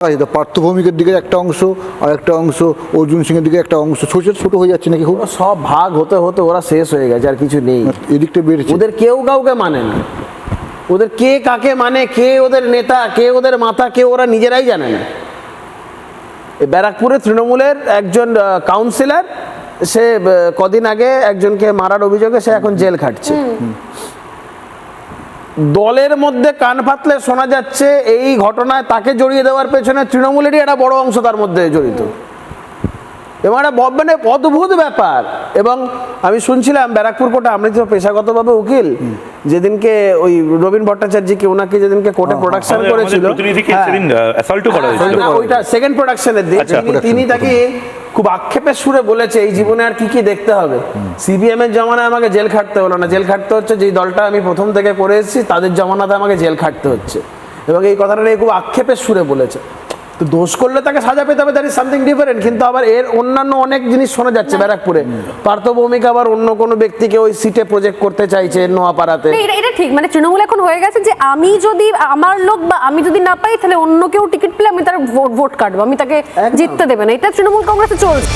পার্থ ভৌমিকের দিকে একটা অংশ আর একটা অংশ অর্জুন সিংয়ের দিকে একটা অংশ ছোট ছোট হয়ে যাচ্ছে নাকি? খুব সব ভাগ হতে হতে ওরা শেষ হয়ে গেছে, আর কিছু নেই। এদিকটা বেড়েছে। ওদের কেউ কাউকে মানে না, ওদের কে কাকে মানে, কে ওদের নেতা, কে ওদের মাথা, কে ওরা নিজেরাই জানে না। ব্যারাকপুরে তৃণমূলের একজন কাউন্সিলর, সে কদিন আগে একজনকে মারার অভিযোগে সে এখন জেল খাটছে। দলের মধ্যে কান পাতলে শোনা যাচ্ছে এই ঘটনায় তাকে জড়িয়ে দেওয়ার পেছনে তৃণমূলেরই একটা বড় অংশ তার মধ্যে জড়িত, এবং একটা মানে অদ্ভুত ব্যাপার। এবং আমি শুনছিলাম ব্যারাকপুর কোর্টে, আমি তো পেশাগতভাবে উকিল, যেদিনকে ওই রবীন ভট্টাচার্যকে ওনাকে যেদিনকে কোর্টে প্রোডাকশন করেছিল, ওইটা সেকেন্ড প্রোডাকশনের দিন, তিনি তাকে খুব আক্ষেপের সুরে বলেছে এই জীবনে আর কি কি দেখতে হবে। সিপিএম এর জমানায় আমাকে জেল খাটতে হলো না, জেল খাটতে হচ্ছে যেই দলটা আমি প্রথম থেকে করে এসেছি তাদের জমানাতে আমাকে জেল খাটতে হচ্ছে। এবং এই কথাটা নিয়ে খুব আক্ষেপের সুরে বলেছে। তো দোষ করলে তাকে সাজা পেতে হবে, দ্যাট ইজ সামথিং ডিফারেন্ট। কিন্তু আবার এর অন্যান্য অনেক জিনিস শোনা যাচ্ছে ব্যারাকপুরে। পার্থ ভৌমিক আবার অন্য কোনো ব্যক্তিকে ওই সিটে প্রজেক্ট করতে চাইছে নোয়াপাড়াতে। এটা ঠিক, মানে তৃণমূল এখন হয়ে গেছে যে আমি যদি আমার লোক বা আমি যদি না পাই তাহলে অন্য কেউ টিকিট পেলে আমি তার ভোট কাটবো, আমি তাকে জিততে দেবে না। এটা তৃণমূল কংগ্রেসে চলছে।